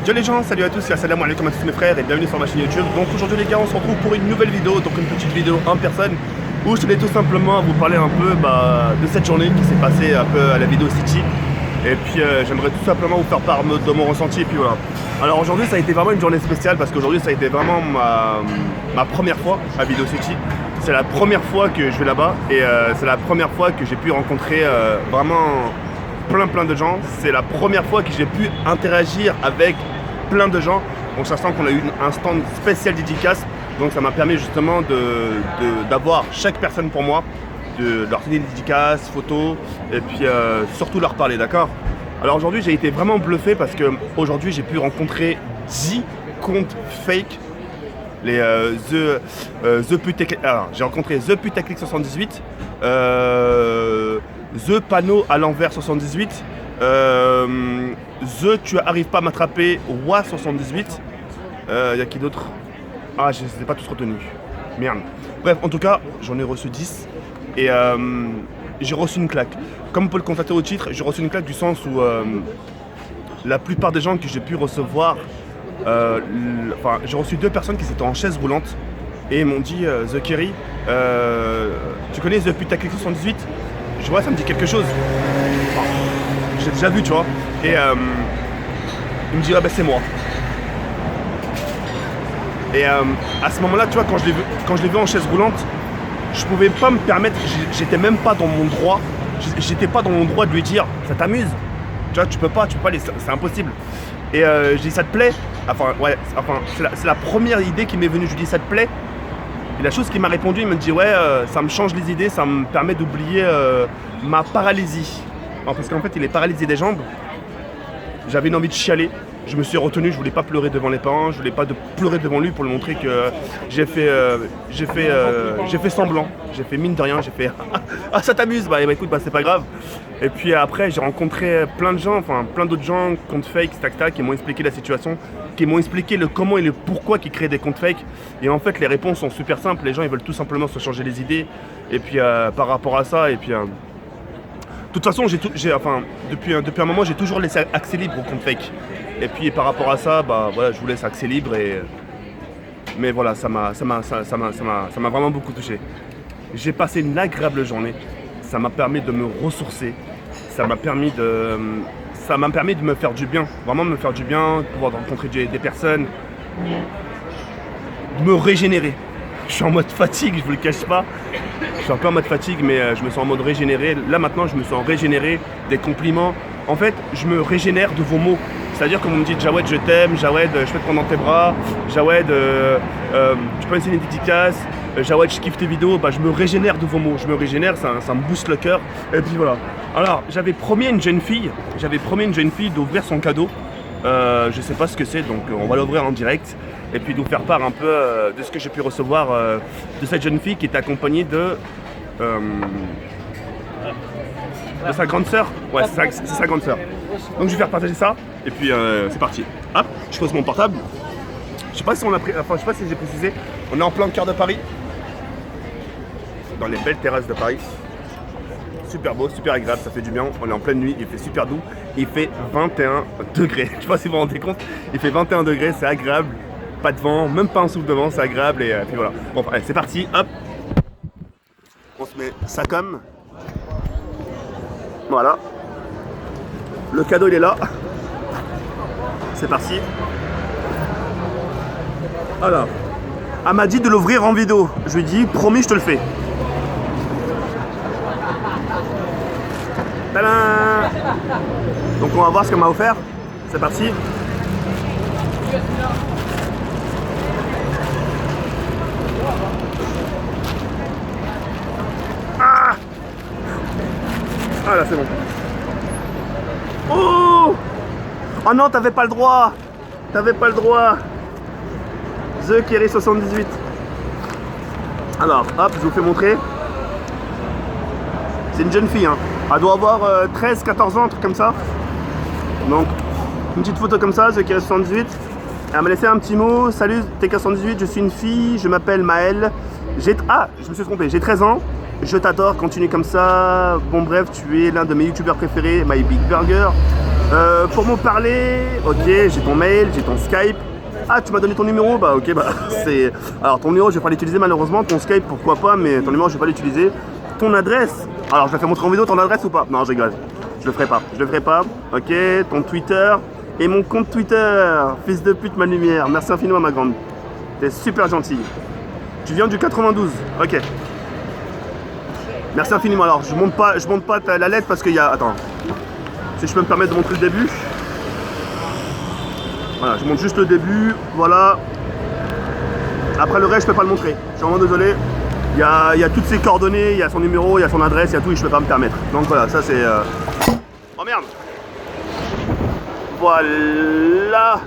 Yo les gens, salut à tous, assalamu alaikum à tous mes frères et bienvenue sur ma chaîne YouTube. Donc aujourd'hui les gars, on se retrouve pour une nouvelle vidéo, donc une petite vidéo en personne où je tenais tout simplement à vous parler un peu de cette journée qui s'est passée un peu à la vidéo City. Et puis j'aimerais tout simplement vous faire part de mon ressenti et puis voilà. Alors aujourd'hui ça a été vraiment une journée spéciale parce qu'aujourd'hui ça a été vraiment ma première fois à Video City. C'est la première fois que je vais là-bas et c'est la première fois que j'ai pu rencontrer vraiment plein de gens. C'est la première fois que j'ai pu interagir avec plein de gens. Donc ça sent qu'on a eu un stand spécial dédicace. Donc ça m'a permis justement d'avoir chaque personne pour moi, de leur donner des dédicaces, photos et puis surtout leur parler, d'accord? Alors aujourd'hui j'ai été vraiment bluffé parce que aujourd'hui j'ai pu rencontrer 10 comptes fake. Les j'ai rencontré The Putaclic 78, The Panneau à l'envers 78, The Tu arrives pas à m'attraper Wa 78. Y a qui d'autre? Ah, je ne les ai pas tous retenus. Merde. Bref, en tout cas, j'en ai reçu 10 et j'ai reçu une claque. Comme vous pouvez le constater au titre, j'ai reçu une claque du sens où la plupart des gens que j'ai pu recevoir, j'ai reçu 2 personnes qui étaient en chaise roulante et ils m'ont dit The Kerry, tu connais The Putaclic 78? Je vois, ça me dit quelque chose. J'ai déjà vu, tu vois. Et il me dit, ah ben c'est moi. Et à ce moment-là, tu vois, quand je l'ai vu en chaise roulante, je pouvais pas me permettre, j'étais même pas dans mon droit, j'étais pas dans mon droit de lui dire, ça t'amuse? Tu vois, tu peux pas, c'est impossible. Et je dis, ça te plaît? C'est la première idée qui m'est venue, je lui dis, ça te plaît? Et la chose qu'il m'a répondu, il me dit, ouais, ça me change les idées, ça me permet d'oublier ma paralysie. Alors, parce qu'en fait, il est paralysé des jambes. J'avais une envie de chialer. Je me suis retenu, je voulais pas pleurer devant les parents, je voulais pas pleurer devant lui pour lui montrer que j'ai fait semblant, j'ai fait mine de rien, j'ai fait ah ça t'amuse, bah écoute, bah c'est pas grave. Et puis après j'ai rencontré plein de gens, enfin plein d'autres gens, comptes fake, tac, qui m'ont expliqué la situation, qui m'ont expliqué le comment et le pourquoi qu'ils créent des comptes fake. Et en fait les réponses sont super simples, les gens ils veulent tout simplement se changer les idées. Et puis par rapport à ça, et puis de toute façon, depuis un moment, j'ai toujours laissé accès libre au compte fake. Et puis par rapport à ça, bah voilà, je vous laisse accès libre. Mais voilà, ça m'a vraiment beaucoup touché. J'ai passé une agréable journée. Ça m'a permis de me ressourcer. Ça m'a permis de me faire du bien. Vraiment de me faire du bien, de pouvoir rencontrer des personnes, de me régénérer. Je suis en mode fatigue, je vous le cache pas. Je suis un peu en mode fatigue, mais je me sens en mode régénéré. Là maintenant, je me sens régénéré des compliments. En fait, je me régénère de vos mots. C'est-à-dire que vous me dites Jawed, je t'aime, Jawed, je peux te prendre dans tes bras, Jawed, tu peux essayer une dédicace, Jawed, je kiffe tes vidéos. Bah, je me régénère de vos mots. Je me régénère, ça me booste le cœur. Et puis voilà. Alors, j'avais promis à une jeune fille d'ouvrir son cadeau. Je sais pas ce que c'est, donc on va l'ouvrir en direct. Et puis de vous faire part un peu de ce que j'ai pu recevoir de cette jeune fille qui est accompagnée de sa grande sœur. Ouais, c'est sa grande sœur. Donc je vais faire partager ça. Et puis c'est parti. Hop, je pose mon portable. Je sais pas si j'ai précisé. On est en plein cœur de Paris. Dans les belles terrasses de Paris. Super beau, super agréable, ça fait du bien. On est en pleine nuit, il fait super doux. Il fait 21 degrés. Je sais pas si vous vous rendez compte. Il fait 21 degrés, c'est agréable. Pas de vent, même pas un souffle de vent, c'est agréable et puis voilà. Bon, allez, c'est parti, hop. On se met ça comme. Voilà. Le cadeau il est là. C'est parti. Alors, elle m'a dit de l'ouvrir en vidéo. Je lui ai dit, promis, je te le fais. Tadam! Donc on va voir ce qu'elle m'a offert. C'est parti. Ah là c'est bon. Oh! Oh non, t'avais pas le droit. T'avais pas le droit. The Kerry 78. Alors, hop, je vous fais montrer. C'est une jeune fille, hein. Elle doit avoir 13-14 ans, un truc comme ça. Donc, une petite photo comme ça, The Kerry 78. Elle m'a laissé un petit mot. Salut TK78, je suis une fille, je m'appelle Maëlle. Je me suis trompé, j'ai 13 ans. Je t'adore, continue comme ça. Bon bref, tu es l'un de mes youtubeurs préférés, My Big Burger. Pour me parler, ok, j'ai ton mail, j'ai ton Skype. Ah, tu m'as donné ton numéro? Bah ok, bah c'est... Alors ton numéro je vais pas l'utiliser malheureusement, ton Skype pourquoi pas, mais ton numéro je vais pas l'utiliser. Ton adresse, alors je vais faire montrer en vidéo ton adresse ou pas? Non, je rigole, je le ferai pas, je le ferai pas. Ok, ton Twitter et mon compte Twitter, fils de pute ma lumière, merci infiniment ma grande. T'es super gentil. Tu viens du 92, ok. Merci infiniment, alors je monte pas la lettre parce qu'il y a... Attends, si je peux me permettre de montrer le début. Voilà, je montre juste le début, voilà. Après le reste, je peux pas le montrer. Je suis vraiment désolé. Il y a toutes ses coordonnées, il y a son numéro, il y a son adresse, il y a tout et je peux pas me permettre. Donc voilà, ça c'est... Oh merde! Voilà.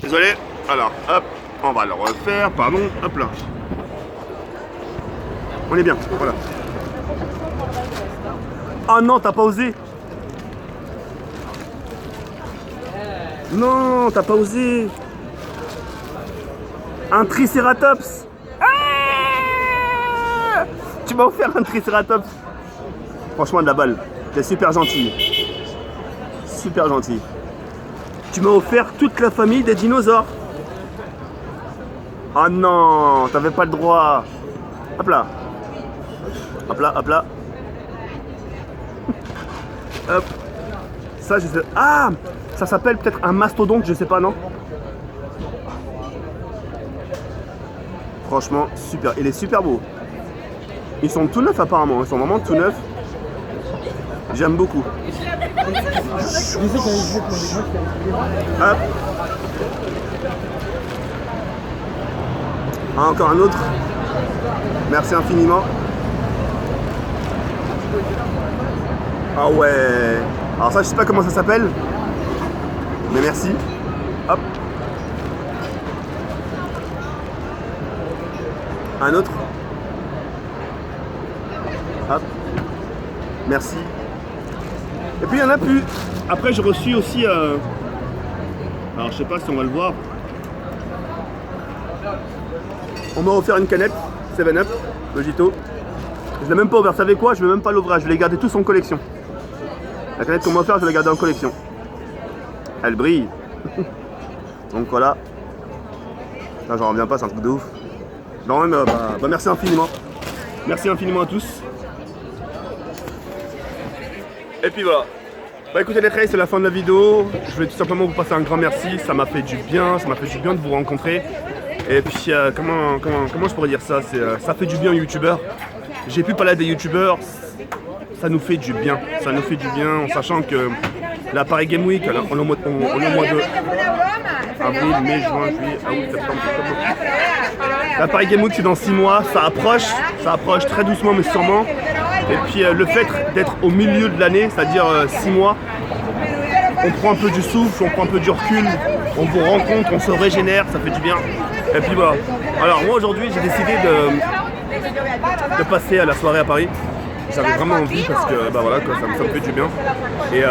Désolé. Alors, hop, on va le refaire, pardon, hop là. On est bien, voilà. Ah non, t'as pas osé. Non, t'as pas osé. Un tricératops. Ah, tu m'as offert un tricératops. Franchement, de la balle. T'es super gentil. Super gentil. Tu m'as offert toute la famille des dinosaures. Ah non, t'avais pas le droit. Hop là. Hop là, hop là. Hop. Ça, je sais. Ah, ça s'appelle peut-être un mastodonte, je sais pas, non? Franchement, super. Il est super beau. Ils sont tout neufs apparemment. Ils sont vraiment tout neufs. J'aime beaucoup. Hop. Ah, encore un autre. Merci infiniment. Ah ouais. Alors ça, je sais pas comment ça s'appelle. Mais merci. Hop. Un autre. Hop. Merci. Et puis il y en a plus. Après j'ai reçu aussi alors je sais pas si on va le voir. On m'a offert une canette 7-Up, Mojito. Je l'ai même pas ouvert, vous savez quoi? Je vais même pas l'ouvrir, je vais les garder tous en collection. La canette qu'on m'a offert, je vais la garder en collection. Elle brille. Donc voilà. Là j'en reviens pas, c'est un truc de ouf. Non même merci infiniment. Merci infiniment à tous. Et puis voilà. Bah écoutez les frères, c'est la fin de la vidéo. Je voulais tout simplement vous passer un grand merci. Ça m'a fait du bien, de vous rencontrer. Et puis comment je pourrais dire ça? Ça fait du bien aux youtubeurs. J'ai pu parler à des youtubeurs. Ça nous fait du bien. Ça nous fait du bien en sachant que la Paris Game Week, on est au mois de avril, mai, juin, juillet, août, septembre, octobre. La Paris Game Week c'est dans 6 mois. Ça approche très doucement mais sûrement. Et puis le fait d'être au milieu de l'année, c'est-à-dire 6 mois, on prend un peu du souffle, on prend un peu du recul, on vous rencontre, on se régénère, ça fait du bien. Et puis voilà. Alors moi aujourd'hui j'ai décidé de passer à la soirée à Paris. J'avais vraiment envie parce que bah voilà, quoi, ça me fait du bien. Et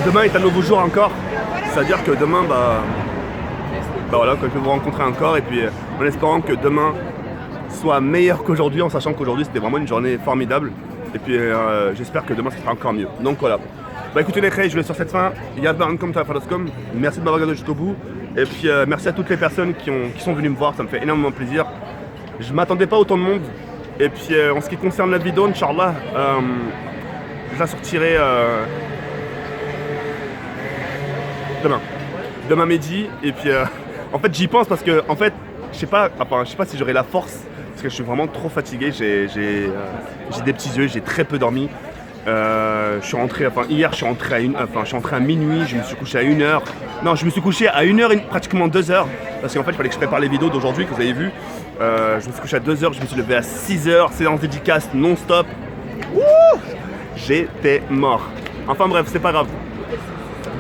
demain est un nouveau jour encore. C'est-à-dire que demain voilà, quoi, je vais vous rencontrer encore et puis en espérant que demain soit meilleur qu'aujourd'hui, en sachant qu'aujourd'hui c'était vraiment une journée formidable. Et puis j'espère que demain ça sera encore mieux. Donc voilà. Bah écoutez les créés, je vous laisse sur cette fin. Merci de m'avoir regardé jusqu'au bout. Et puis merci à toutes les personnes qui sont venues me voir, ça me fait énormément plaisir. Je m'attendais pas à autant de monde. Et puis en ce qui concerne la vidéo, Inch'Allah, je la sortirai demain midi. Et puis en fait j'y pense parce que en fait je sais pas si j'aurai la force parce que je suis vraiment trop fatigué. J'ai des petits yeux, j'ai très peu dormi. Je suis rentré, hier je suis rentré à minuit, je me suis couché à 1h. Non, je me suis couché à 1h, pratiquement 2h. Parce qu'en fait il fallait que je prépare les vidéos d'aujourd'hui que vous avez vu. Je me suis couché à 2h, je me suis levé à 6h, séance dédicace non-stop. J'étais mort. Enfin bref, c'est pas grave.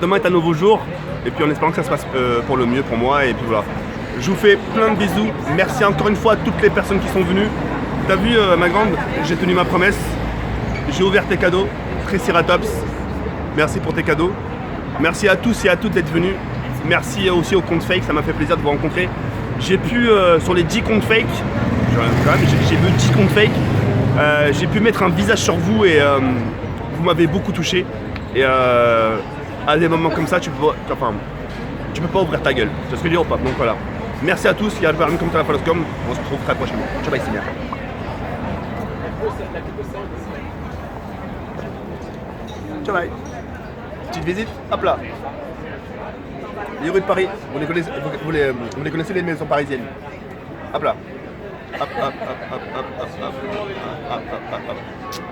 Demain est un nouveau jour. Et puis en espérant que ça se passe pour le mieux pour moi. Et puis voilà. Je vous fais plein de bisous. Merci encore une fois à toutes les personnes qui sont venues. T'as vu ma grande, j'ai tenu ma promesse. J'ai ouvert tes cadeaux. Triceratops. Merci pour tes cadeaux. Merci à tous et à toutes d'être venus. Merci aussi aux comptes fake, ça m'a fait plaisir de vous rencontrer. J'ai pu, sur les 10 comptes fake, j'ai vu 10 comptes fake, j'ai pu mettre un visage sur vous et vous m'avez beaucoup touché. Et à des moments comme ça, tu peux pas ouvrir ta gueule. Tu vois ce que je veux dire ou pas? Donc voilà. Merci à tous. Il y a le permis comme la Faloscom. On se retrouve très prochainement. Ciao, bye, c'est bien. Ciao, bye. Petite visite. Hop là. Les rues de Paris. Vous les connaissez les maisons parisiennes. Hop là. Hop, hop, hop, hop, hop, hop, hop, hop, hop, hop, hop.